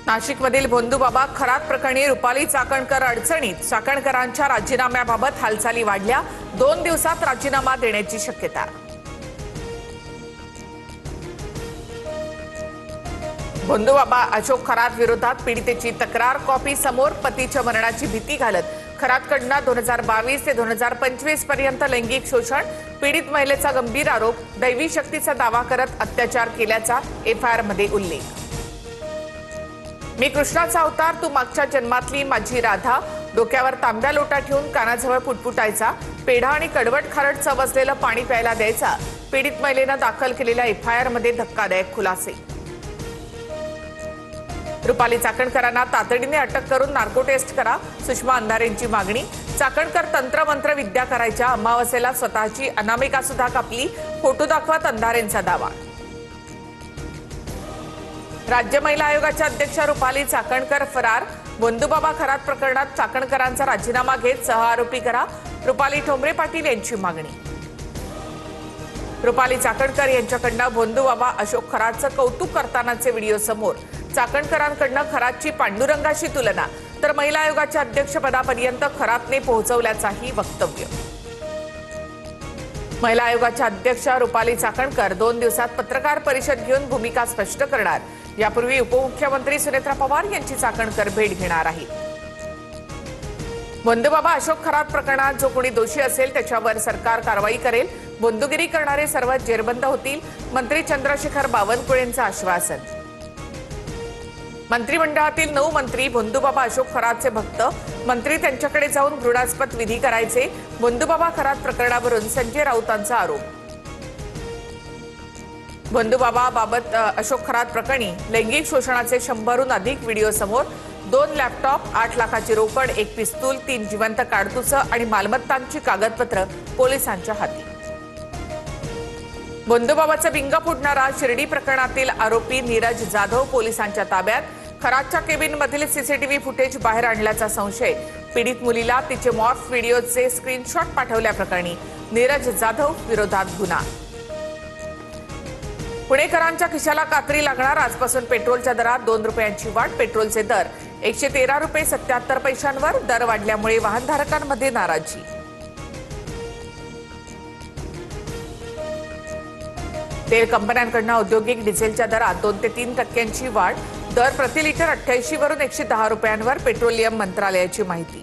नाशिकमधील भोंदूबाबा खरात प्रकरणी रुपाली चाकणकर अडचणीत. चाकणकरांच्या राजीनाम्याबाबत हालचाली वाढल्या. 2 दिवसात राजीनामा देण्याची शक्यता. भोंदूबाबा अशोक खरात विरोधात पीडितेची तक्रार. कॉपी समोर. पतीच्या मरणाची भीती घालत खरातकडनं 2022 ते 2025 पर्यंत लैंगिक शोषण. पीडित महिलेचा गंभीर आरोप. दैवी शक्तीचा दावा करत अत्याचार केल्याचा एफआयआर मध्ये उल्लेख. मी कृष्णाचा अवतार, तू मागच्या जन्मातली माझी राधा. डोक्यावर तांब्या लोटा ठेवून कानाजवळ पुटपुटायचा. पेढा आणि कडवट खारट चव असलेलं पाणी प्यायला द्यायचा. पीडित महिलेनं दाखल केलेल्या एफआयआर मध्ये धक्कादायक खुलासे. रुपाली चाकणकरांना तातडीने अटक करून नार्को टेस्ट करा. सुषमा अंधारेंची मागणी. चाकणकर तंत्रमंत्र विद्या करायच्या. अमावस्येला स्वतःची अनामिका सुद्धा कापली. फोटो दाखवत अंधारेंचा दावा. राज्य महिला आयोगाच्या अध्यक्षा रुपाली चाकणकर फरार. भोंदूबाबा खरात प्रकरणात चाकणकरांचा राजीनामा घेत सहआरोपी करा. रुपाली ठोंबरे पाटील यांची मागणी. रुपाली चाकणकर यांच्याकडनं भोंदूबाबा अशोक खरातचं कौतुक करतानाचे व्हिडिओ समोर. चाकणकरांकडनं खरातची पांडुरंगाशी तुलना, तर महिला आयोगाच्या अध्यक्षपदापर्यंत खरातने पोहोचवल्याचाही वक्तव्य. महिला आयोगाच्या अध्यक्षा रुपाली चाकणकर 2 दिवसात पत्रकार परिषद घेऊन भूमिका स्पष्ट करणार. यापूर्वी उपमुख्यमंत्री सुनेत्रा पवार यांची चाकणकर भेट घेणार आहेत. भोंदूबाबा अशोक खरात प्रकरणात जो कोणी दोषी असेल त्याच्यावर सरकार कारवाई करेल. भोंदूगिरी करणारे सर्व जेरबंद होतील. मंत्री चंद्रशेखर बावनकुळेंचं आश्वासन. मंत्रिमंडळातील 9 मंत्री भोंदूबाबा अशोक खरातचे भक्त. मंत्री त्यांच्याकडे जाऊन घृणास्पद विधी करायचे. भोंदूबाबा खरात प्रकरणावरून संजय राऊतांचा आरोप. भोंदूबाबा बाबत अशोक खरात प्रकरणी लैंगिक शोषणाचे 100हून अधिक व्हिडिओ समोर. 2 लॅपटॉप, 8 लाखाची रोकड, 1 पिस्तूल, 3 जिवंत काडतुसं आणि मालमत्तांची कागदपत्र पोलिसांच्या हाती. भोंदूबाबाचा बिंग फुटणारा शिर्डी प्रकरणातील आरोपी नीरज जाधव पोलिसांच्या ताब्यात. खरातच्या केबिनमधील सीसीटीव्ही फुटेज बाहेर आणल्याचा संशय. पीडित मुलीला तिचे मॉर्फ व्हिडिओचे स्क्रीनशॉट पाठवल्याप्रकरणी नीरज जाधव विरोधात गुन्हा. पुणेकरांच्या खिशाला कात्री लागणार. आजपासून पेट्रोलच्या दरात 2 रुपयांची वाढ. पेट्रोलचे दर 113 रुपये 77 पैशांवर. दर वाढल्यामुळे वाहनधारकांमध्ये नाराजी. तेल कंपन्यांकडून औद्योगिक डिझेलच्या दरात 2 ते 3% वाढ. दर प्रति लिटर 88 वरून 110 रुपयांवर. पेट्रोलियम मंत्रालयाची माहिती.